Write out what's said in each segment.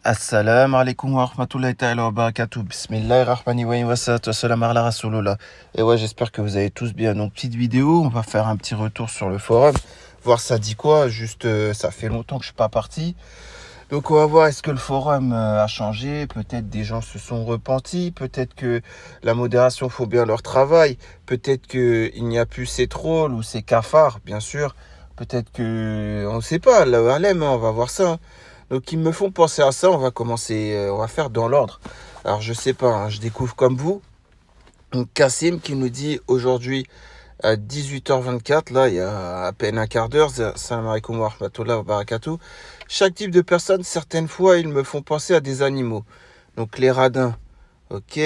Assalamu alaikum wa rahmatullahi ta'ala wa barakatuh. Bismillahirrahmanirrahim wa salatu wa salam ala rasulullah. Et ouais, j'espère que vous allez tous bien. Donc, petite vidéo, on va faire un petit retour sur le forum, voir ça dit quoi. Juste, ça fait longtemps que je suis pas parti. Donc, on va voir est-ce que le forum a changé. Peut-être des gens se sont repentis. Peut-être que la modération fait bien leur travail. Peut-être qu'il n'y a plus ces trolls ou ces cafards, bien sûr. Peut-être que, on ne sait pas, là, on va voir ça. Donc ils me font penser à ça, on va commencer, on va faire dans l'ordre. Alors je sais pas, hein, je découvre comme vous. Donc Kassim qui nous dit aujourd'hui à 18h24, là il y a à peine un quart d'heure, salam alaikum wa rahmatullah wa barakatuh. Chaque type de personne, certaines fois, ils me font penser à des animaux. Donc les radins, ok,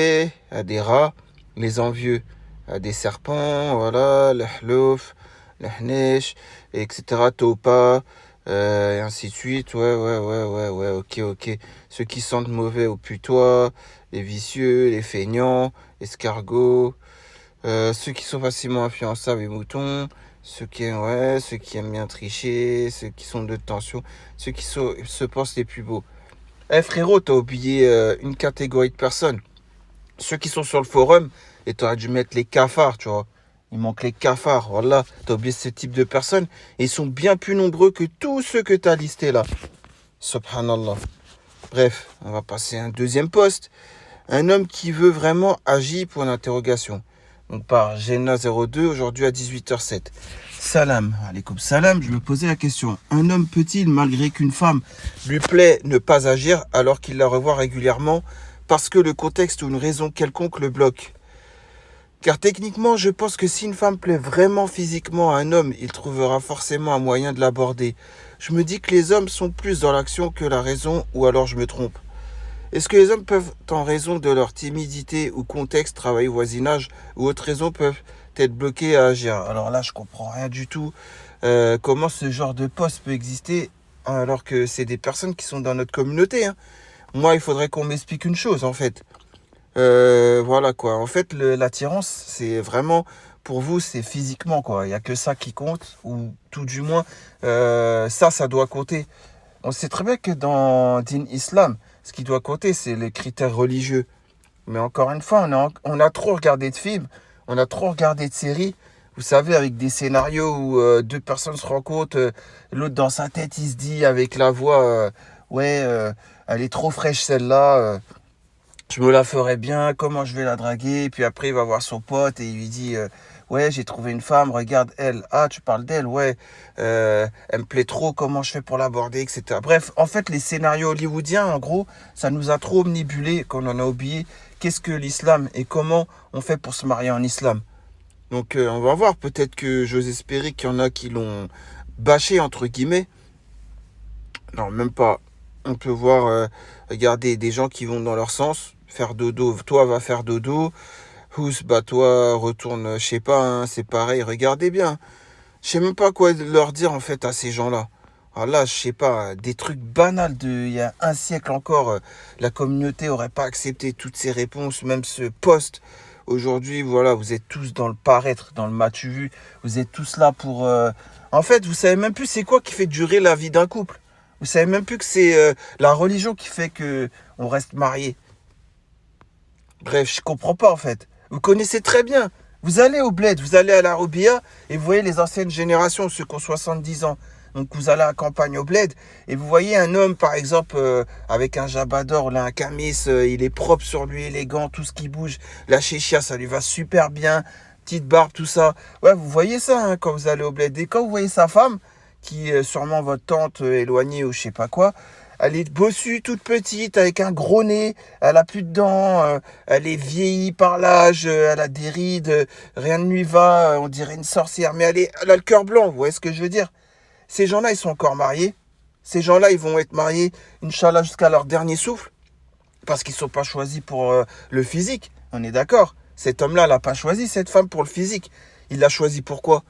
à des rats, les envieux, à des serpents, voilà, le hlouf, le hnesh, etc., taupa, et ainsi de suite, ouais, ok. Ceux qui sentent mauvais au putois, les vicieux, les feignants, escargots, ceux qui sont facilement influençables, les moutons, ceux qui aiment bien tricher, ceux qui sont de tension, ceux qui se pensent les plus beaux. Eh frérot, t'as oublié une catégorie de personnes. Ceux qui sont sur le forum, et t'aurais dû mettre les cafards, tu vois. Il manque les cafards, voilà. T'as oublié ce type de personnes. Et ils sont bien plus nombreux que tous ceux que t'as listés là. Subhanallah. Bref, on va passer à un deuxième poste. Un homme qui veut vraiment agir pour l'interrogation. Donc par Gena02, aujourd'hui à 18h07. Salam, alaikum salam, je me posais la question. Un homme peut-il, malgré qu'une femme lui plaît, ne pas agir alors qu'il la revoit régulièrement parce que le contexte ou une raison quelconque le bloque? Car techniquement, je pense que si une femme plaît vraiment physiquement à un homme, il trouvera forcément un moyen de l'aborder. Je me dis que les hommes sont plus dans l'action que la raison, ou alors je me trompe. Est-ce que les hommes peuvent, en raison de leur timidité ou contexte, travail, voisinage, ou autre raison, peuvent être bloqués à agir? Alors là, je comprends rien du tout. Comment ce genre de poste peut exister alors que c'est des personnes qui sont dans notre communauté, hein. Moi, il faudrait qu'on m'explique une chose, en fait. Voilà quoi. En fait, l'attirance, c'est vraiment, pour vous, c'est physiquement quoi. Il n'y a que ça qui compte, ou tout du moins, ça doit compter. On sait très bien que dans Din Islam, ce qui doit compter, c'est les critères religieux. Mais encore une fois, on a trop regardé de films, on a trop regardé de séries. Vous savez, avec des scénarios où deux personnes se rencontrent, l'autre dans sa tête, il se dit avec la voix, elle est trop fraîche celle-là. Je me la ferais bien, comment je vais la draguer? Et puis après, il va voir son pote et il lui dit ouais, j'ai trouvé une femme, regarde elle. Ah, tu parles d'elle, ouais. Elle me plaît trop, comment je fais pour l'aborder, etc. Bref, en fait, les scénarios hollywoodiens, en gros, ça nous a trop omnibulés qu'on en a oublié qu'est-ce que l'islam et comment on fait pour se marier en islam. Donc, on va voir. Peut-être que j'ose espérer qu'il y en a qui l'ont bâché, entre guillemets. Non, même pas. On peut voir, regarder des gens qui vont dans leur sens. Faire dodo, toi va faire dodo, Hous, bah toi retourne, je sais pas, hein, c'est pareil, regardez bien. Je sais même pas quoi leur dire en fait à ces gens-là. Alors là, je sais pas, des trucs banals il y a un siècle encore, la communauté aurait pas accepté toutes ces réponses, même ce poste. Aujourd'hui, voilà, vous êtes tous dans le paraître, dans le m'as-tu vu, vous êtes tous là pour... En fait, vous savez même plus c'est quoi qui fait durer la vie d'un couple. Vous savez même plus que c'est la religion qui fait que on reste marié. Bref, je comprends pas en fait. Vous connaissez très bien. Vous allez au bled, vous allez à la Roubia et vous voyez les anciennes générations, ceux qui ont 70 ans. Donc vous allez à la campagne au bled et vous voyez un homme par exemple avec un jabador, là, un camis, il est propre sur lui, élégant, tout ce qui bouge. La chéchia, ça lui va super bien, petite barbe, tout ça. Ouais, vous voyez ça hein, quand vous allez au bled. Et quand vous voyez sa femme, qui est sûrement votre tante éloignée ou je sais pas quoi, elle est bossue, toute petite, avec un gros nez, elle a plus de dents, elle est vieillie par l'âge, elle a des rides, rien ne lui va, on dirait une sorcière, mais elle a le cœur blanc, vous voyez ce que je veux dire? Ces gens-là, ils sont encore mariés. Ces gens-là, ils vont être mariés, Inch'Allah, jusqu'à leur dernier souffle, parce qu'ils ne sont pas choisis pour le physique, on est d'accord? Cet homme-là, il n'a pas choisi cette femme pour le physique. Il l'a choisi pourquoi?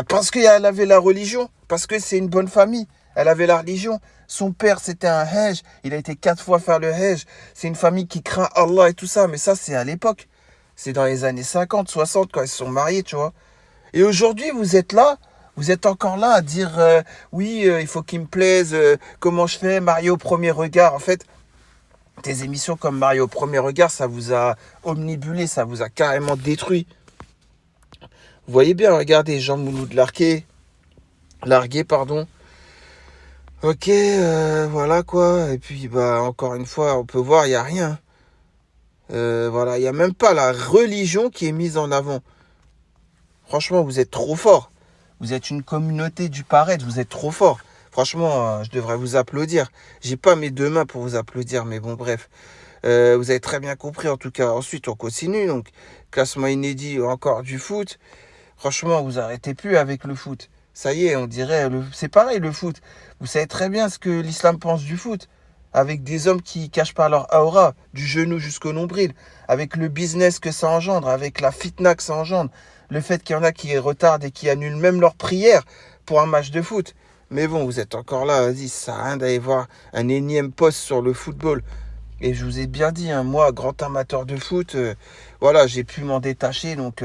Parce qu'elle avait la religion, parce que c'est une bonne famille. Elle avait la religion. Son père, c'était un hajj. Il a été 4 fois faire le hajj. C'est une famille qui craint Allah et tout ça. Mais ça, c'est à l'époque. C'est dans les années 50, 60, quand ils se sont mariés, tu vois. Et aujourd'hui, vous êtes là. Vous êtes encore là à dire, oui, il faut qu'il me plaise. Comment je fais? Marié au premier regard. En fait, Des émissions comme Mario au premier regard, ça vous a omnibulé, ça vous a carrément détruit. Vous voyez bien, regardez, Jean Mouloud Largué, pardon. Ok, voilà quoi. Et puis, encore une fois, on peut voir, il n'y a rien. Voilà, il n'y a même pas la religion qui est mise en avant. Franchement, vous êtes trop fort. Vous êtes une communauté du paraître, vous êtes trop fort. Franchement, je devrais vous applaudir. J'ai pas mes deux mains pour vous applaudir, mais bon, bref. Vous avez très bien compris, en tout cas. Ensuite, on continue. Donc, classement inédit, encore du foot. Franchement, vous arrêtez plus avec le foot. Ça y est, on dirait, c'est pareil le foot. Vous savez très bien ce que l'islam pense du foot. Avec des hommes qui cachent pas leur aura, du genou jusqu'au nombril, avec le business que ça engendre, avec la fitna que ça engendre, le fait qu'il y en a qui retardent et qui annulent même leur prière pour un match de foot. Mais bon, vous êtes encore là, vas-y, ça sert à rien d'aller voir un énième post sur le football. Et je vous ai bien dit, hein, moi, grand amateur de foot, voilà, j'ai pu m'en détacher. Donc,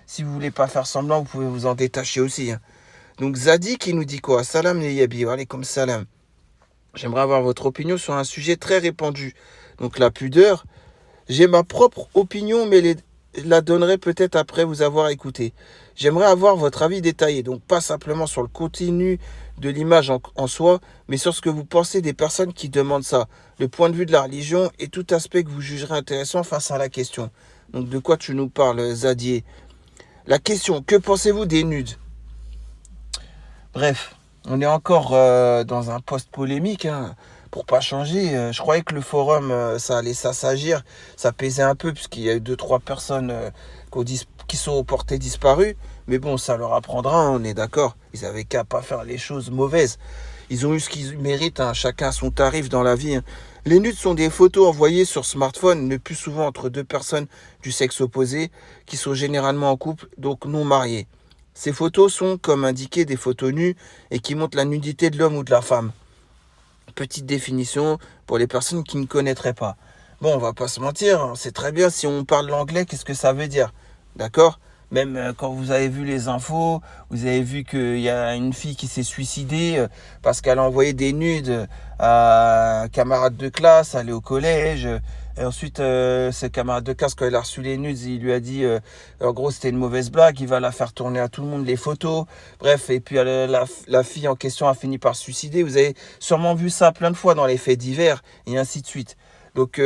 si vous voulez pas faire semblant, vous pouvez vous en détacher aussi. Hein. Donc, Zadi qui nous dit quoi? Salam les yabi, allez comme salam. J'aimerais avoir votre opinion sur un sujet très répandu. Donc la pudeur, j'ai ma propre opinion, mais la donnerai peut-être après vous avoir écouté. J'aimerais avoir votre avis détaillé, donc pas simplement sur le contenu de l'image en soi, mais sur ce que vous pensez des personnes qui demandent ça, le point de vue de la religion et tout aspect que vous jugerez intéressant face à la question. Donc de quoi tu nous parles, Zadier? La question, que pensez-vous des nudes? Bref. On est encore dans un post polémique, hein, pour pas changer. Je croyais que le forum, ça allait s'assagir, ça pesait un peu, puisqu'il y a eu 2-3 personnes qui sont portées disparues. Mais bon, ça leur apprendra, hein, on est d'accord. Ils avaient qu'à pas faire les choses mauvaises. Ils ont eu ce qu'ils méritent, hein, chacun son tarif dans la vie. Hein. Les nudes sont des photos envoyées sur smartphone, le plus souvent entre deux personnes du sexe opposé, qui sont généralement en couple, donc non mariées. Ces photos sont, comme indiqué, des photos nues et qui montrent la nudité de l'homme ou de la femme. Petite définition pour les personnes qui ne connaîtraient pas. Bon, on va pas se mentir, on sait très bien si on parle l'anglais, qu'est-ce que ça veut dire. D'accord? Même quand vous avez vu les infos, vous avez vu qu'il y a une fille qui s'est suicidée parce qu'elle a envoyé des nudes à un camarade de classe, elle est au collège. Et ensuite, ce camarade de classe, quand il a reçu les nudes, il lui a dit, en gros, c'était une mauvaise blague, il va la faire tourner à tout le monde, les photos. Bref, et puis la fille en question a fini par se suicider. Vous avez sûrement vu ça plein de fois dans les faits divers, et ainsi de suite. Donc,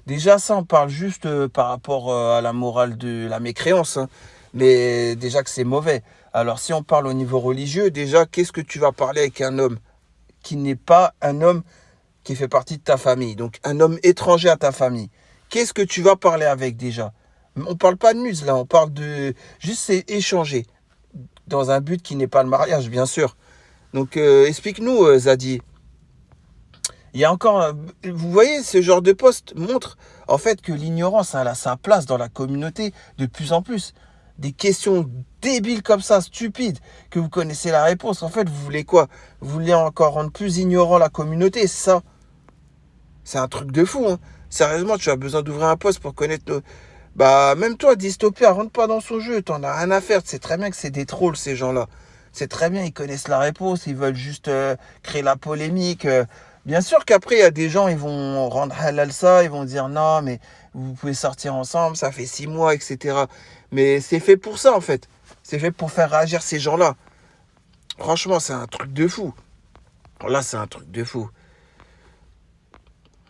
déjà, ça, on parle juste par rapport à la morale de la mécréance. Hein. Mais déjà que c'est mauvais. Alors, si on parle au niveau religieux, déjà, qu'est-ce que tu vas parler avec un homme qui n'est pas un homme qui fait partie de ta famille, donc un homme étranger à ta famille? Qu'est-ce que tu vas parler avec déjà? On parle pas de nudes là, on parle de juste c'est échanger dans un but qui n'est pas le mariage, bien sûr. Donc explique-nous, Zadi. Il y a encore, vous voyez, ce genre de poste montre en fait que l'ignorance elle a sa place dans la communauté de plus en plus. Des questions débiles comme ça, stupides, que vous connaissez la réponse. En fait, vous voulez quoi? Vous voulez encore rendre plus ignorant la communauté, c'est ça? C'est un truc de fou, hein. Sérieusement, tu as besoin d'ouvrir un poste pour connaître nos... même toi, Dystopia, rentre pas dans son jeu. T'en as rien à faire. C'est très bien que c'est des trolls, ces gens-là. C'est très bien, ils connaissent la réponse. Ils veulent juste créer la polémique. Bien sûr qu'après, il y a des gens, ils vont rendre halal ça. Ils vont dire non, mais vous pouvez sortir ensemble. Ça fait 6 mois, etc. Mais c'est fait pour ça, en fait. C'est fait pour faire réagir ces gens-là. Franchement, c'est un truc de fou. Là, c'est un truc de fou.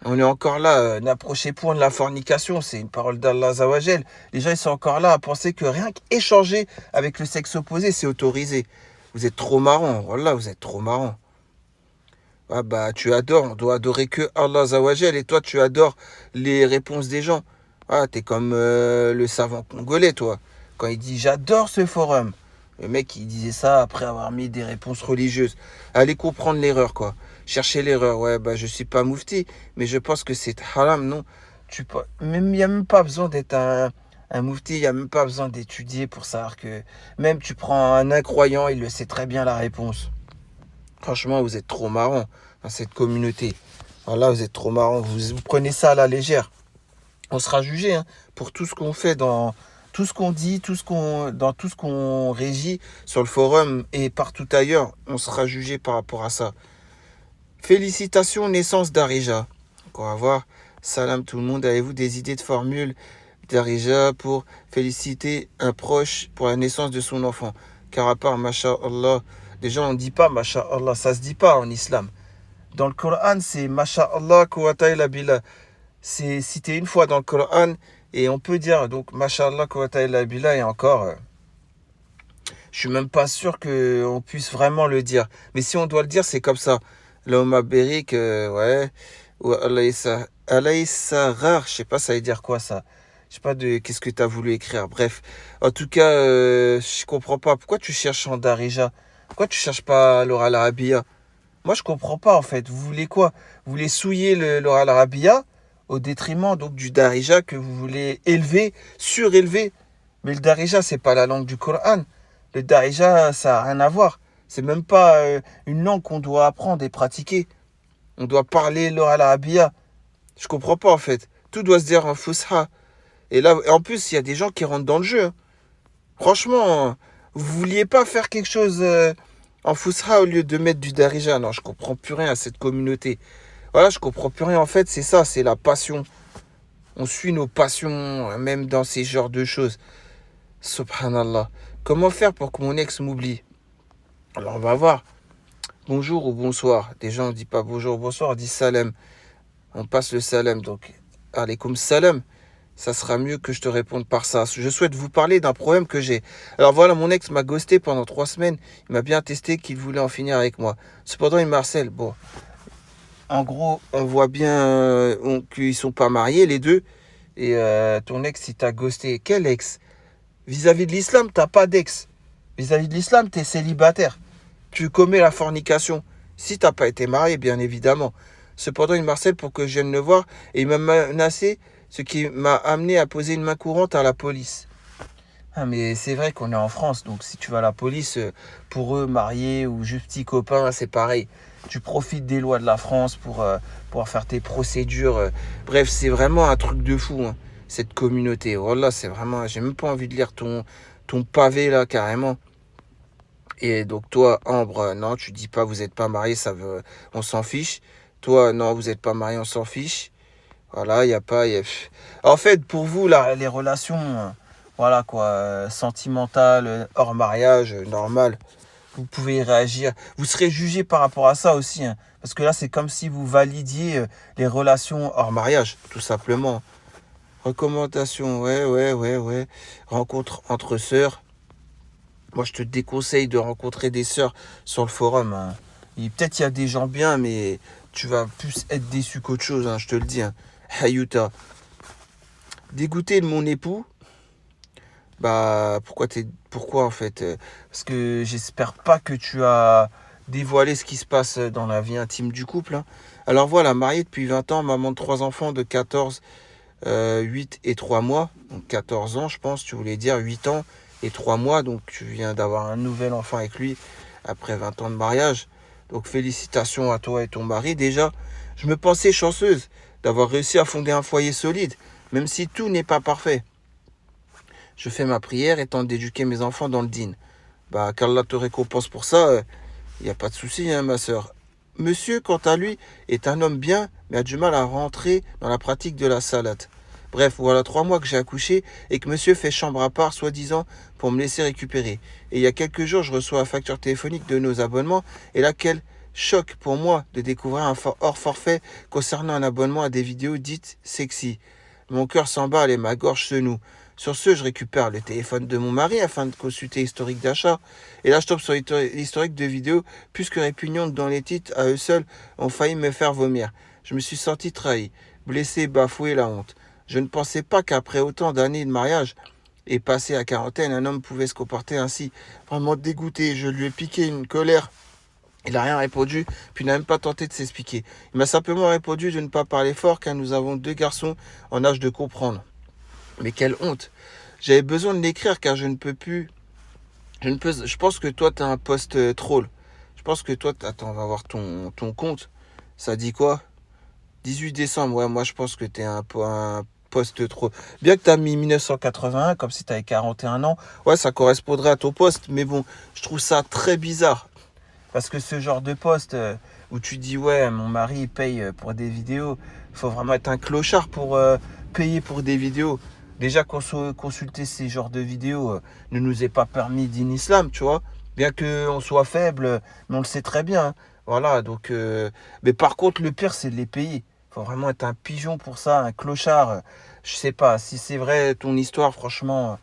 On est encore là, n'approchez point de la fornication, c'est une parole d'Allah Azawajel. Les gens, ils sont encore là à penser que rien qu'échanger avec le sexe opposé, c'est autorisé. Vous êtes trop marrant, voilà, vous êtes trop marrant. Ah tu adores, on doit adorer que Allah Azawajel, et toi, tu adores les réponses des gens. Ah, t'es comme le savant congolais, toi. Quand il dit, j'adore ce forum. Le mec, il disait ça après avoir mis des réponses religieuses. Allez comprendre l'erreur, quoi. Chercher l'erreur. Ouais, je suis pas moufti, mais je pense que c'est haram, non? Il n'y a même pas besoin d'être un moufti, il n'y a même pas besoin d'étudier pour savoir que... Même tu prends un incroyant, il le sait très bien la réponse. Franchement, vous êtes trop marrant dans cette communauté. Voilà, vous êtes trop marrant. Vous prenez ça à la légère. On sera jugé pour tout ce qu'on fait dans... Tout ce qu'on dit, dans tout ce qu'on régit sur le forum et partout ailleurs, on sera jugé par rapport à ça. Félicitations, naissance d'Arija. Donc on va voir. Salam tout le monde, avez-vous des idées de formules Darija pour féliciter un proche pour la naissance de son enfant? Car à part Masha'Allah, déjà on ne dit pas Masha'Allah, ça se dit pas en islam. Dans le Coran, c'est Masha'Allah quwwata illa billah. C'est cité une fois dans le Coran et on peut dire donc Masha'Allah quwwata illa billah et encore. Je suis même pas sûr qu'on puisse vraiment le dire. Mais si on doit le dire, c'est comme ça. L'homme Berik, ouais. Ou Alaysarar, je sais pas, ça veut dire quoi ça. Je sais pas de qu'est-ce que tu as voulu écrire. Bref. En tout cas, je comprends pas. Pourquoi tu cherches en Darija? Pourquoi tu cherches pas l'oral arabia? Moi, je comprends pas en fait. Vous voulez quoi? Vous voulez souiller l'oral arabia au détriment donc du Darija que vous voulez élever, surélever. Mais le Darija, c'est pas la langue du Coran. Le Darija, ça n'a rien à voir. C'est même pas une langue qu'on doit apprendre et pratiquer. On doit parler l'oral arabia. Je comprends pas en fait. Tout doit se dire en Fusha. Et là, en plus, il y a des gens qui rentrent dans le jeu. Franchement, vous vouliez pas faire quelque chose en Fusha au lieu de mettre du Darija. Non, je comprends plus rien à cette communauté. Voilà, je comprends plus rien. En fait, c'est ça, c'est la passion. On suit nos passions, même dans ces genres de choses. Subhanallah. Comment faire pour que mon ex m'oublie? Alors, on va voir. Bonjour ou bonsoir. Déjà, on ne dit pas bonjour ou bonsoir, on dit salam. On passe le salam. Donc, alaykoum salam. Ça sera mieux que je te réponde par ça. Je souhaite vous parler d'un problème que j'ai. Alors voilà, mon ex m'a ghosté pendant 3 semaines. Il m'a bien testé qu'il voulait en finir avec moi. Cependant, il me harcèle. Bon, en gros, on voit bien qu'ils ne sont pas mariés, les deux. Et ton ex, il t'a ghosté. Quel ex? Vis-à-vis de l'islam, t'as pas d'ex. Vis-à-vis de l'islam, t'es célibataire. Tu commets la fornication. Si t'as pas été marié, bien évidemment. Cependant, il me harcèle pour que je vienne le voir et il m'a menacé, ce qui m'a amené à poser une main courante à la police. Ah, mais c'est vrai qu'on est en France, donc si tu vas à la police, pour eux, mariés ou juste petits copains, c'est pareil. Tu profites des lois de la France pour pouvoir faire tes procédures. Bref, c'est vraiment un truc de fou, hein, cette communauté. Voilà, c'est vraiment... J'ai même pas envie de lire ton pavé, là, carrément. Et donc, toi, Ambre, non, tu dis pas, vous n'êtes pas mariés, ça veut... On s'en fiche. Toi, non, vous n'êtes pas mariés, on s'en fiche. Voilà, il n'y a pas... En fait, pour vous, là, les relations... Voilà quoi, sentimentales, hors mariage, normal. Vous pouvez réagir. Vous serez jugé par rapport à ça aussi. Hein, parce que là, c'est comme si vous validiez les relations hors mariage, tout simplement. Recommandation, ouais. Rencontre entre sœurs. Moi, je te déconseille de rencontrer des sœurs sur le forum. Hein. Peut-être il y a des gens bien, mais tu vas plus être déçu qu'autre chose, hein, je te le dis. Hein. Hayuta. Dégoûté de mon époux. Bah, pourquoi en fait? Parce que j'espère pas que tu as dévoilé ce qui se passe dans la vie intime du couple. Hein. Alors voilà, marié depuis 20 ans, maman de 3 enfants de 14, 8 et 3 mois. Donc 14 ans, je pense, tu voulais dire 8 ans et 3 mois. Donc tu viens d'avoir un nouvel enfant avec lui après 20 ans de mariage. Donc félicitations à toi et ton mari. Déjà, je me pensais chanceuse d'avoir réussi à fonder un foyer solide, même si tout n'est pas parfait. Je fais ma prière et tente d'éduquer mes enfants dans le dîn. Bah, qu'Allah te récompense pour ça, il n'y a pas de souci, hein, ma sœur. Monsieur, quant à lui, est un homme bien, mais a du mal à rentrer dans la pratique de la salate. Bref, voilà 3 mois que j'ai accouché et que monsieur fait chambre à part, soi-disant, pour me laisser récupérer. Et il y a quelques jours, je reçois la facture téléphonique de nos abonnements, et là, quel choc pour moi de découvrir un hors forfait concernant un abonnement à des vidéos dites sexy. Mon cœur s'emballe et ma gorge se noue. Sur ce, je récupère le téléphone de mon mari afin de consulter l'historique d'achat. Et là, je tombe sur l'historique de vidéos plus que répugnantes dans les titres à eux seuls ont failli me faire vomir. Je me suis senti trahi, blessé, bafoué, la honte. Je ne pensais pas qu'après autant d'années de mariage et passé à quarantaine, un homme pouvait se comporter ainsi. Vraiment dégoûté, je lui ai piqué une colère. Il n'a rien répondu, puis n'a même pas tenté de s'expliquer. Il m'a simplement répondu de ne pas parler fort car nous avons 2 garçons en âge de comprendre. Mais quelle honte! J'avais besoin de l'écrire car je ne peux plus. Je pense que toi, tu as un post troll. Je pense que toi, attends, on va voir ton compte. Ça dit quoi? 18 décembre, ouais, moi je pense que tu es un post troll. Bien que tu as mis 1981, comme si tu avais 41 ans. Ouais, ça correspondrait à ton post. Mais bon, je trouve ça très bizarre. Parce que ce genre de post, où tu dis ouais, mon mari il paye pour des vidéos. Il faut vraiment être un clochard pour payer pour des vidéos. Déjà, consulter ces genres de vidéos ne nous est pas permis din islam, tu vois. Bien qu'on soit faible, mais on le sait très bien, hein. Voilà, donc... mais par contre, le pire, c'est de les payer. Il faut vraiment être un pigeon pour ça, un clochard. Je sais pas, si c'est vrai ton histoire, franchement,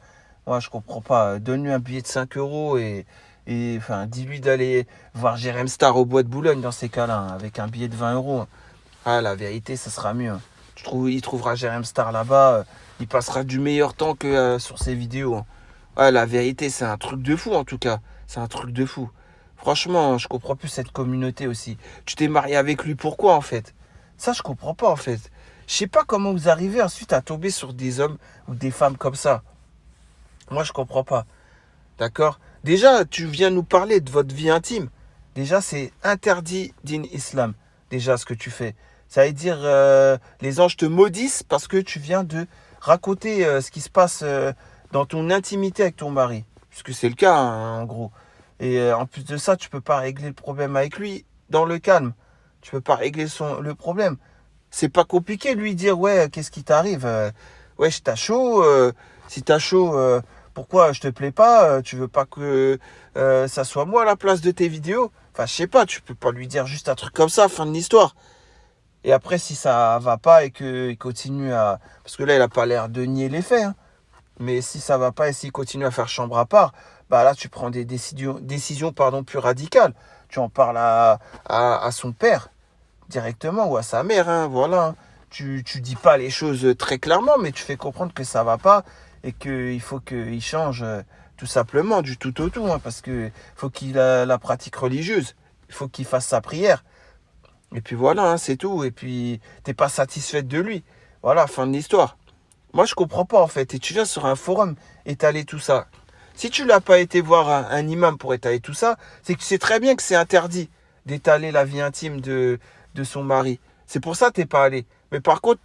moi, je comprends pas. Donne-lui un billet de 5 euros et enfin, dis-lui d'aller voir Jérém Star au Bois de Boulogne dans ces cas-là, hein, avec un billet de 20 euros. Ah, la vérité, ça sera mieux, hein. Il trouvera Jérém Star là-bas. Il passera du meilleur temps que sur ses vidéos, hein. Ouais, la vérité, c'est un truc de fou en tout cas. C'est un truc de fou. Franchement, je comprends plus cette communauté aussi. Tu t'es marié avec lui pourquoi en fait? Ça, je comprends pas en fait. Je sais pas comment vous arrivez ensuite à tomber sur des hommes ou des femmes comme ça. Moi, je comprends pas. D'accord? Déjà, tu viens nous parler de votre vie intime. Déjà, c'est interdit din islam. Déjà, ce que tu fais. Ça veut dire les anges te maudissent parce que tu viens de raconter ce qui se passe dans ton intimité avec ton mari. Puisque c'est le cas, hein, en gros. Et en plus de ça, tu peux pas régler le problème avec lui dans le calme. Tu peux pas régler le problème. C'est pas compliqué de lui dire ouais, qu'est-ce qui t'arrive? Ouais, t'as chaud. Si t'as chaud, pourquoi je te plais pas? Tu veux pas que ça soit moi à la place de tes vidéos? Enfin, je sais pas, tu peux pas lui dire juste un truc comme ça, fin de l'histoire. Et après, si ça va pas et qu'il continue à... Parce que là, il a pas l'air de nier les faits, hein. Mais si ça va pas et s'il continue à faire chambre à part, bah là, tu prends des décisions pardon, plus radicales. Tu en parles à son père directement ou à sa mère, hein, voilà, hein. Tu dis pas les choses très clairement, mais tu fais comprendre que ça va pas et qu'il faut qu'il change tout simplement du tout au tout, hein, parce que faut qu'il ait la pratique religieuse. Il faut qu'il fasse sa prière. Et puis voilà, hein, c'est tout. Et puis, t'es pas satisfaite de lui. Voilà, fin de l'histoire. Moi, je comprends pas en fait. Et tu viens sur un forum étaler tout ça. Si tu n'as pas été voir un imam pour étaler tout ça, c'est que tu sais très bien que c'est interdit d'étaler la vie intime de son mari. C'est pour ça que tu n'es pas allé. Mais par contre,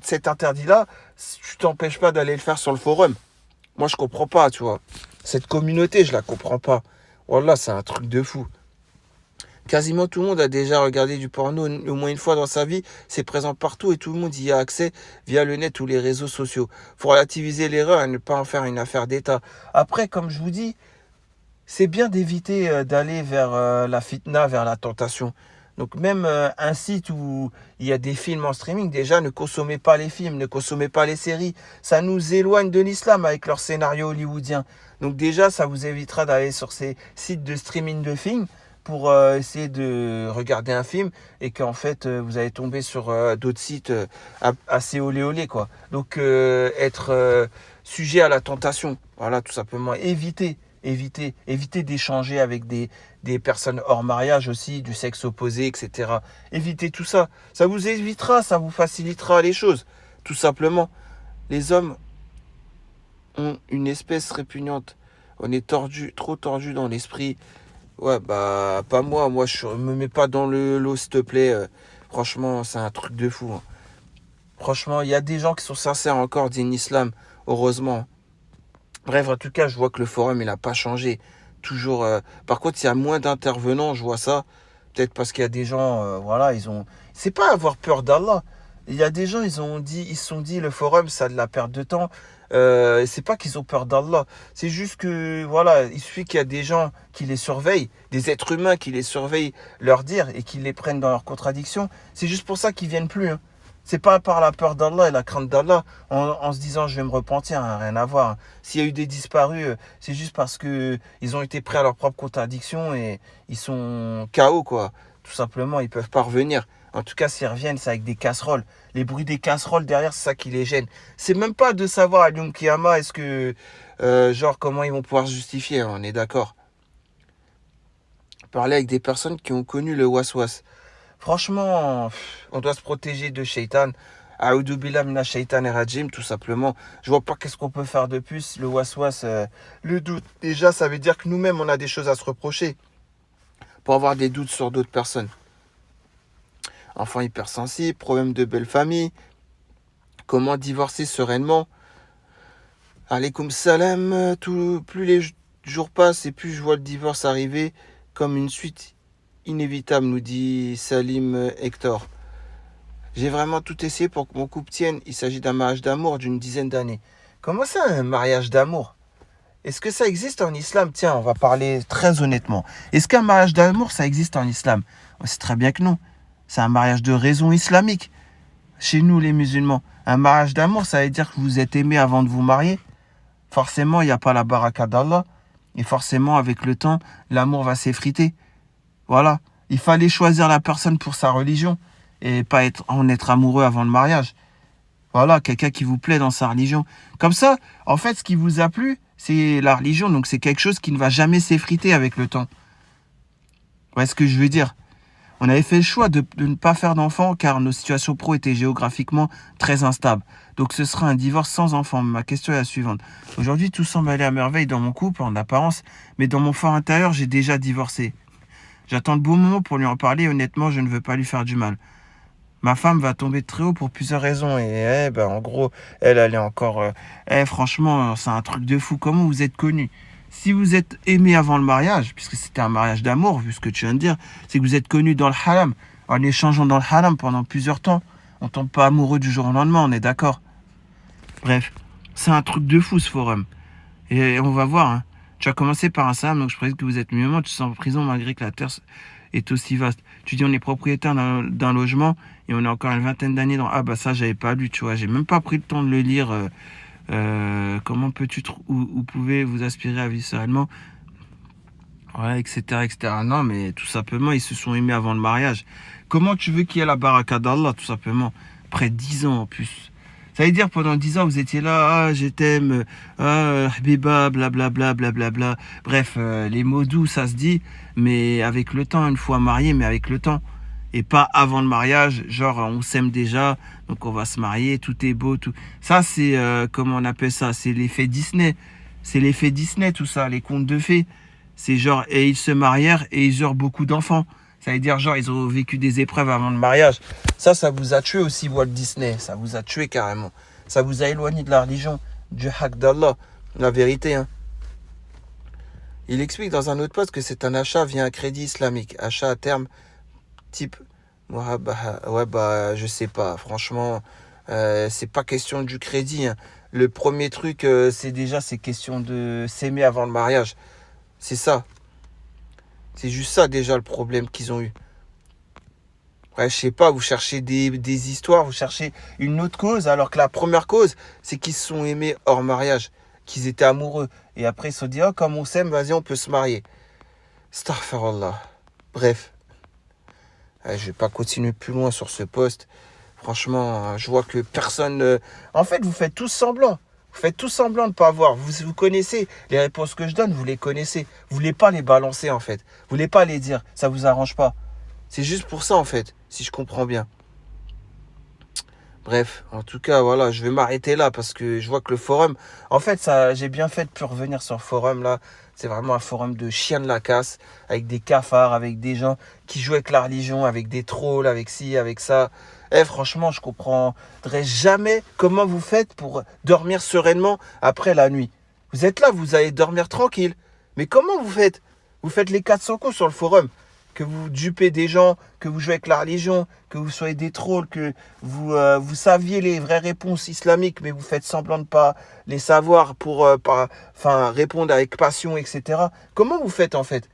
cet interdit-là, tu t'empêches pas d'aller le faire sur le forum. Moi, je comprends pas, tu vois. Cette communauté, je la comprends pas. Voilà, c'est un truc de fou. Quasiment tout le monde a déjà regardé du porno au moins une fois dans sa vie. C'est présent partout et tout le monde y a accès via le net ou les réseaux sociaux. Faut relativiser l'erreur et ne pas en faire une affaire d'État. Après, comme je vous dis, c'est bien d'éviter d'aller vers la fitna, vers la tentation. Donc même un site où il y a des films en streaming, déjà ne consommez pas les films, ne consommez pas les séries. Ça nous éloigne de l'islam avec leur scénario hollywoodien. Donc déjà, ça vous évitera d'aller sur ces sites de streaming de films pour essayer de regarder un film et qu'en fait vous allez tomber sur d'autres sites assez olé olé quoi. Donc être sujet à la tentation. Voilà, tout simplement. Éviter d'échanger avec des personnes hors mariage aussi, du sexe opposé, etc. Évitez tout ça. Ça vous évitera, ça vous facilitera les choses. Tout simplement. Les hommes ont une espèce répugnante. On est tordu, trop tordu dans l'esprit. Ouais, bah, pas moi. Moi, je me mets pas dans le lot, s'il te plaît. Franchement, c'est un truc de fou, hein. Franchement, il y a des gens qui sont sincères encore, din islam. Heureusement. Bref, en tout cas, je vois que le forum, il n'a pas changé. Toujours. Par contre, il y a moins d'intervenants, je vois ça. Peut-être parce qu'il y a des gens, voilà, ils ont. C'est pas avoir peur d'Allah. Il y a des gens, ils se sont dit, le forum, ça a de la perte de temps. C'est pas qu'ils ont peur d'Allah. C'est juste que, voilà, il suffit qu'il y a des gens qui les surveillent, des êtres humains qui les surveillent, leur dire et qui les prennent dans leurs contradictions. C'est juste pour ça qu'ils viennent plus, hein. C'est pas par la peur d'Allah et la crainte d'Allah, en se disant je vais me repentir, hein, rien à voir, hein. S'il y a eu des disparus, c'est juste parce que ils ont été pris à leur propre contradiction et ils sont KO, quoi. Tout simplement, ils peuvent pas revenir. En tout cas, s'ils reviennent, c'est avec des casseroles. Les bruits des casseroles derrière, c'est ça qui les gêne. C'est même pas de savoir à Yom Kiyama, est-ce que, genre, comment ils vont pouvoir se justifier, hein, on est d'accord. Parler avec des personnes qui ont connu le waswas. Franchement, on doit se protéger de Shaitan. A'udhu billah minash shaitan rajim, tout simplement. Je vois pas qu'est-ce qu'on peut faire de plus. Le waswas, le doute. Déjà, ça veut dire que nous-mêmes, on a des choses à se reprocher pour avoir des doutes sur d'autres personnes. Enfant hypersensible, problème de belle famille, comment divorcer sereinement. Alaykoum salam, plus les jours passent et plus je vois le divorce arriver comme une suite inévitable, nous dit Salim Hector. J'ai vraiment tout essayé pour que mon couple tienne. Il s'agit d'un mariage d'amour d'une dizaine d'années. Comment ça, un mariage d'amour? Est-ce que ça existe en islam? Tiens, on va parler très honnêtement. Est-ce qu'un mariage d'amour, ça existe en islam? On sait très bien que non. C'est un mariage de raison islamique. Chez nous, les musulmans, un mariage d'amour, ça veut dire que vous êtes aimés avant de vous marier. Forcément, il n'y a pas la baraka d'Allah. Et forcément, avec le temps, l'amour va s'effriter. Voilà. Il fallait choisir la personne pour sa religion et pas en être amoureux avant le mariage. Voilà, quelqu'un qui vous plaît dans sa religion. Comme ça, en fait, ce qui vous a plu, c'est la religion. Donc, c'est quelque chose qui ne va jamais s'effriter avec le temps. Vous voyez ce que je veux dire? On avait fait le choix de ne pas faire d'enfants car nos situations pro étaient géographiquement très instables. Donc, ce sera un divorce sans enfant. Ma question est la suivante. Aujourd'hui, tout semble aller à merveille dans mon couple, en apparence, mais dans mon fort intérieur, j'ai déjà divorcé. J'attends le bon moment pour lui en parler et honnêtement, je ne veux pas lui faire du mal. Ma femme va tomber de très haut pour plusieurs raisons. Et en gros, elle est encore... franchement, c'est un truc de fou. Comment vous êtes connus? Si vous êtes aimé avant le mariage, puisque c'était un mariage d'amour, vu ce que tu viens de dire, c'est que vous êtes connus dans le haram. En échangeant dans le haram pendant plusieurs temps. On ne tombe pas amoureux du jour au lendemain, on est d'accord? Bref, c'est un truc de fou ce forum. Et on va voir. Hein. Tu as commencé par un salam, donc je présume que vous êtes musulman. Tu sens en prison malgré que la terre est aussi vaste. Tu dis on est propriétaire d'un logement et on a encore une vingtaine d'années dans... Ah bah ça j'avais pas lu, tu vois. J'ai même pas pris le temps de le lire. Comment peux-tu où pouvez vous aspirer à vivre sereinement, ouais, etc., etc. Non, mais tout simplement, ils se sont aimés avant le mariage. Comment tu veux qu'il y ait la baraka d'Allah, tout simplement? Près de 10 ans en plus. Ça veut dire pendant 10 ans, vous étiez là, ah, je t'aime, ah, habiba, blablabla, blablabla. Bref, les mots doux, ça se dit, mais avec le temps, une fois marié, mais avec le temps. Et pas avant le mariage, genre on s'aime déjà, donc on va se marier, tout est beau, tout. Ça, c'est, comment on appelle ça? C'est l'effet Disney. C'est l'effet Disney, tout ça, les contes de fées. C'est genre, et ils se marièrent et ils eurent beaucoup d'enfants. Ça veut dire, genre, ils ont vécu des épreuves avant le mariage. Ça vous a tué aussi, Walt Disney. Ça vous a tué carrément. Ça vous a éloigné de la religion, du haq d'Allah. La vérité, hein. Il explique dans un autre post que c'est un achat via un crédit islamique. Achat à terme type... Ouais, je sais pas. Franchement, c'est pas question du crédit. Hein. Le premier truc, c'est question de s'aimer avant le mariage. C'est ça. C'est juste ça déjà le problème qu'ils ont eu. Ouais, je sais pas, vous cherchez des histoires, vous cherchez une autre cause, alors que la première cause, c'est qu'ils se sont aimés hors mariage, qu'ils étaient amoureux. Et après, ils se sont dit, oh, comme on s'aime, vas-y, on peut se marier. Astaghfirullah. Bref. Ouais, je vais pas continuer plus loin sur ce post. Franchement, je vois que personne... En fait, vous faites tous semblant. Vous faites tous semblant de ne pas voir. Vous connaissez les réponses que je donne, vous les connaissez. Vous voulez pas les balancer, en fait. Vous voulez pas les dire. Ça vous arrange pas. C'est juste pour ça, en fait, si je comprends bien. Bref, en tout cas, voilà, je vais m'arrêter là parce que je vois que le forum... En fait, ça, j'ai bien fait de plus revenir sur le forum, là. C'est vraiment un forum de chiens de la casse, avec des cafards, avec des gens qui jouent avec la religion, avec des trolls, avec ci, avec ça. Franchement, je comprendrai jamais comment vous faites pour dormir sereinement après la nuit. Vous êtes là, vous allez dormir tranquille. Mais comment vous faites? Vous faites les 400 coups sur le forum. Que vous dupez des gens, que vous jouez avec la religion, que vous soyez des trolls, que vous saviez les vraies réponses islamiques, mais vous faites semblant de ne pas les savoir pour répondre avec passion, etc. Comment vous faites en fait?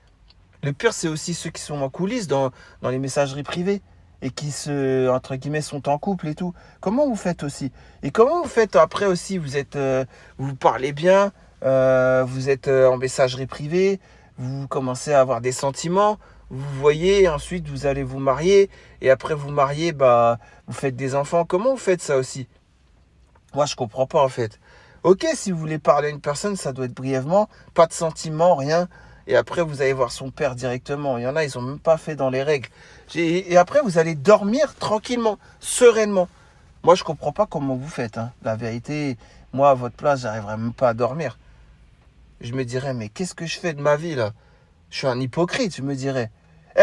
Le pire, c'est aussi ceux qui sont en coulisses dans les messageries privées et qui entre guillemets, sont en couple et tout. Comment vous faites aussi? Et comment vous faites après aussi? Vous parlez bien, vous êtes en messagerie privée, vous commencez à avoir des sentiments. Vous voyez, ensuite vous allez vous marier, et après vous marier, vous faites des enfants. Comment vous faites ça aussi? Moi, je comprends pas en fait. Ok, si vous voulez parler à une personne, ça doit être brièvement, pas de sentiments, rien. Et après, vous allez voir son père directement. Il y en a, ils ont même pas fait dans les règles. Et après, vous allez dormir tranquillement, sereinement. Moi, je comprends pas comment vous faites. Hein. La vérité, moi, à votre place, j'arriverais même pas à dormir. Je me dirais, mais qu'est-ce que je fais de ma vie là? Je suis un hypocrite, je me dirais.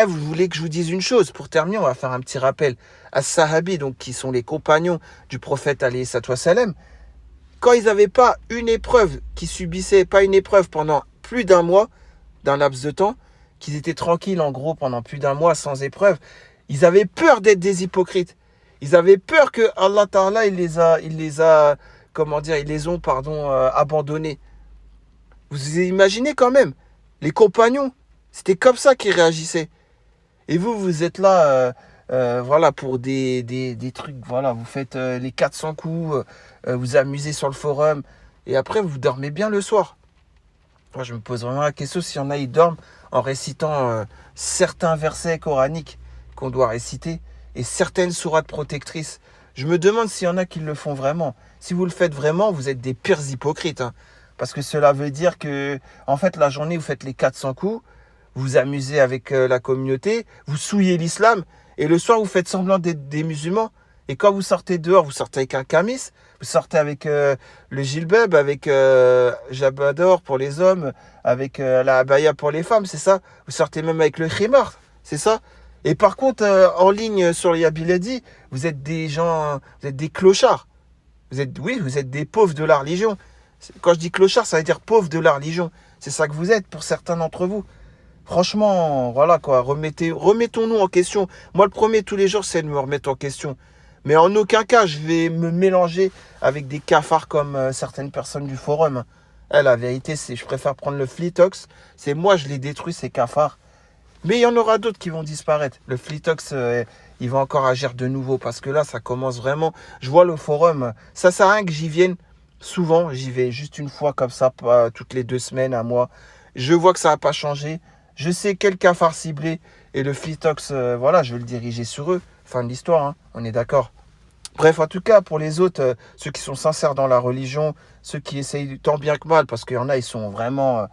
Vous voulez que je vous dise une chose? Pour terminer, on va faire un petit rappel. As-Sahabi, donc qui sont les compagnons du prophète alayhi salam, quand ils n'avaient pas une épreuve, qui subissaient pas une épreuve pendant plus d'un mois, d'un laps de temps, qu'ils étaient tranquilles en gros pendant plus d'un mois sans épreuve. Ils avaient peur d'être des hypocrites. Ils avaient peur que Allah Ta'ala, il les a, comment dire, ils les ont, abandonnés. Vous imaginez quand même, les compagnons, c'était comme ça qu'ils réagissaient. Et vous êtes là, voilà, pour des trucs, voilà, vous faites les 400 coups, vous amusez sur le forum, et après vous dormez bien le soir. Moi, je me pose vraiment la question s'il y en a, ils dorment en récitant certains versets coraniques qu'on doit réciter, et certaines sourates protectrices. Je me demande s'il y en a qui le font vraiment. Si vous le faites vraiment, vous êtes des pires hypocrites, hein. Parce que cela veut dire que, en fait, la journée, vous faites les 400 coups, vous vous amusez avec la communauté, vous souillez l'islam, et le soir, vous faites semblant d'être des musulmans. Et quand vous sortez dehors, vous sortez avec un camis, vous sortez avec le gilbab, avec jabador pour les hommes, avec la abaya pour les femmes, c'est ça? Vous sortez même avec le khimar, c'est ça? Et par contre, en ligne sur Yabiladi, vous êtes des gens, vous êtes des clochards. Vous êtes des pauvres de la religion. Quand je dis clochard, ça veut dire pauvre de la religion. C'est ça que vous êtes pour certains d'entre vous. Franchement, voilà quoi, remettons-nous en question. Moi, le premier tous les jours, c'est de me remettre en question. Mais en aucun cas, je vais me mélanger avec des cafards comme certaines personnes du forum. La vérité, c'est je préfère prendre le Flitox. C'est moi, je les détruis, ces cafards. Mais il y en aura d'autres qui vont disparaître. Le Flitox, il va encore agir de nouveau parce que là, ça commence vraiment. Je vois le forum, ça sert à rien que j'y vienne souvent. J'y vais juste une fois comme ça, pas toutes les 2 semaines, un mois. Je vois que ça n'a pas changé. Je sais quel cafard cibler. Et le Flitox, voilà, je vais le diriger sur eux. Fin de l'histoire, hein, on est d'accord. Bref, en tout cas, pour les autres, ceux qui sont sincères dans la religion, ceux qui essayent tant bien que mal, parce qu'il y en a, ils sont vraiment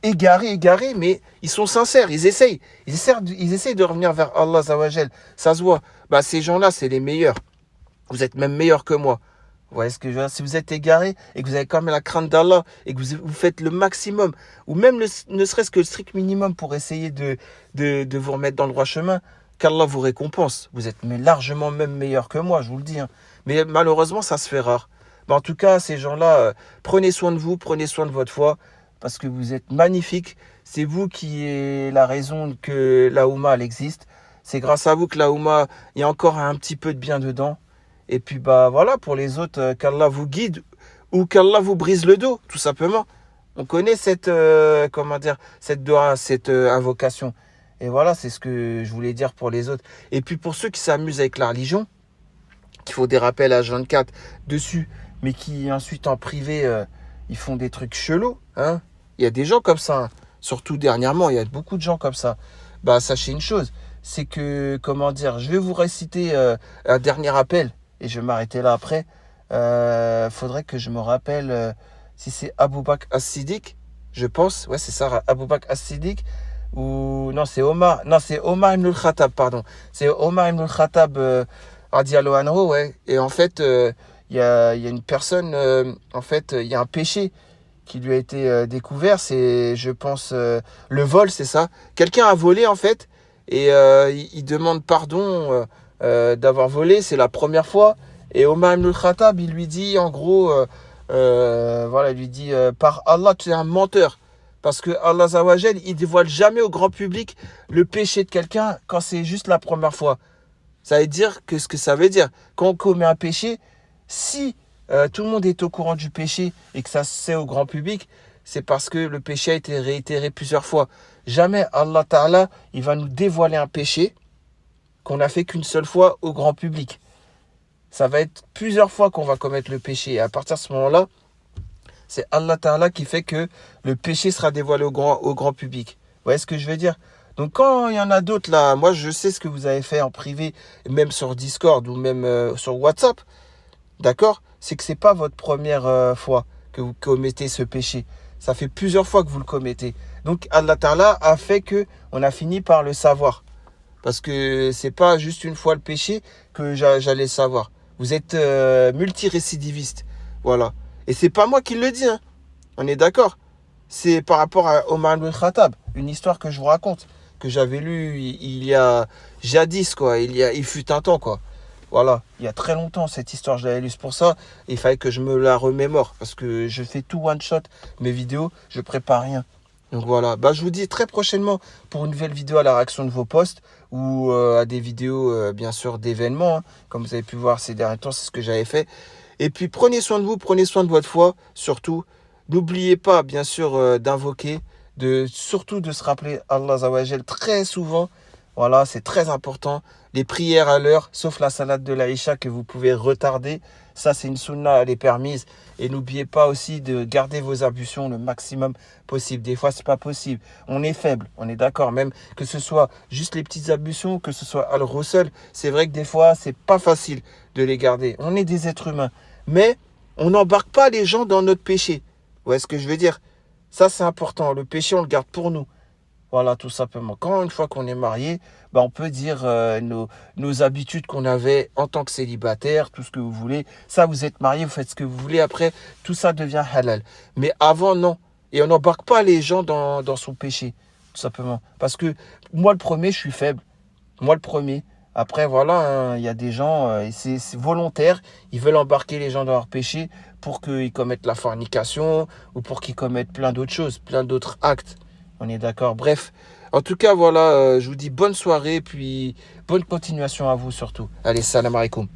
égarés, mais ils sont sincères, ils essayent de revenir vers Allah Zawajel. Ça se voit. Bah, ces gens-là, c'est les meilleurs. Vous êtes même meilleurs que moi. Vous voyez ce que je veux dire? Si vous êtes égaré et que vous avez quand même la crainte d'Allah et que vous faites le maximum, ou même ne serait-ce que le strict minimum pour essayer de vous remettre dans le droit chemin, qu'Allah vous récompense. Vous êtes largement même meilleur que moi, je vous le dis, hein. Mais malheureusement, ça se fait rare. Mais en tout cas, ces gens-là, prenez soin de vous, prenez soin de votre foi, parce que vous êtes magnifiques. C'est vous qui êtes la raison que la Oumma, elle existe. C'est grâce à vous que la Oumma, il y a encore un petit peu de bien dedans. Et puis, bah voilà, pour les autres, qu'Allah vous guide ou qu'Allah vous brise le dos, tout simplement. On connaît cette, cette doha, cette invocation. Et voilà, c'est ce que je voulais dire pour les autres. Et puis pour ceux qui s'amusent avec la religion, qui font des rappels à H24 dessus, mais qui ensuite en privé, ils font des trucs chelous, hein. Il y a des gens comme ça, hein. Surtout dernièrement, il y a beaucoup de gens comme ça. Bah sachez une chose, c'est que, je vais vous réciter un dernier rappel, et je vais m'arrêter là après. Faudrait que je me rappelle si c'est Abu Bakr as-Siddiq, je pense. Ouais, c'est ça, Abu Bakr as-Siddiq. Ou non, c'est Omar ibn al-Khattab, pardon. C'est Omar ibn al-Khattab radiallahu anhu, ouais. Et en fait, il y a une personne, il y a un péché qui lui a été découvert. C'est, je pense, le vol, c'est ça. Quelqu'un a volé, en fait, et il demande pardon d'avoir volé. C'est la première fois. Et Omar ibn al-Khattab, il lui dit, en gros, il lui dit, par Allah, tu es un menteur. Parce que Allah Zawajel, il dévoile jamais au grand public le péché de quelqu'un quand c'est juste la première fois. Ça veut dire que ce que ça veut dire, quand on commet un péché, si tout le monde est au courant du péché et que ça se sait au grand public, c'est parce que le péché a été réitéré plusieurs fois. Jamais Allah Ta'ala, il va nous dévoiler un péché qu'on n'a fait qu'une seule fois au grand public. Ça va être plusieurs fois qu'on va commettre le péché. Et à partir de ce moment-là, c'est Allah Ta'ala qui fait que le péché sera dévoilé au grand public. Vous voyez ce que je veux dire? Donc quand il y en a d'autres là, moi je sais ce que vous avez fait en privé, même sur Discord ou même sur WhatsApp, d'accord? C'est que c'est pas votre première fois que vous commettez ce péché. Ça fait plusieurs fois que vous le commettez. Donc Allah Ta'ala a fait que on a fini par le savoir. Parce que c'est pas juste une fois le péché que j'allais savoir. Vous êtes multirécidiviste. Voilà. Et c'est pas moi qui le dis, hein. On est d'accord. C'est par rapport à Omar ibn Khattab, une histoire que je vous raconte, que j'avais lue il y a jadis, quoi. Il fut un temps, quoi. Voilà, il y a très longtemps, cette histoire, je l'avais lue. C'est pour ça, il fallait que je me la remémore. Parce que je fais tout one shot, mes vidéos, je prépare rien. Donc voilà, bah, je vous dis très prochainement pour une nouvelle vidéo à la réaction de vos posts ou à des vidéos bien sûr d'événements, hein. Comme vous avez pu voir ces derniers temps, c'est ce que j'avais fait. Et puis prenez soin de vous, prenez soin de votre foi, surtout. N'oubliez pas bien sûr d'invoquer, surtout de se rappeler Allah Azawajal très souvent. Voilà, c'est très important. Les prières à l'heure, sauf la salade de l'Aïcha que vous pouvez retarder. Ça, c'est une sunna, elle est permise. Et n'oubliez pas aussi de garder vos ablutions le maximum possible. Des fois, c'est pas possible. On est faible, on est d'accord. Même que ce soit juste les petites ablutions, que ce soit al-ghusl, c'est vrai que des fois, c'est pas facile de les garder. On est des êtres humains. Mais on n'embarque pas les gens dans notre péché. Vous voyez ce que je veux dire? Ça, c'est important. Le péché, on le garde pour nous. Voilà, tout simplement. Quand une fois qu'on est marié, bah, on peut dire nos habitudes qu'on avait en tant que célibataire, tout ce que vous voulez. Ça, vous êtes marié, vous faites ce que vous voulez. Après, tout ça devient halal. Mais avant, non. Et on n'embarque pas les gens dans son péché, tout simplement. Parce que moi, le premier, je suis faible. Moi, le premier. Après, voilà, hein, il y a des gens, et c'est volontaire. Ils veulent embarquer les gens dans leur péché pour qu'ils commettent la fornication ou pour qu'ils commettent plein d'autres choses, plein d'autres actes. On est d'accord. Bref, en tout cas, voilà, je vous dis bonne soirée, puis bonne continuation à vous surtout. Allez, salam alaikum.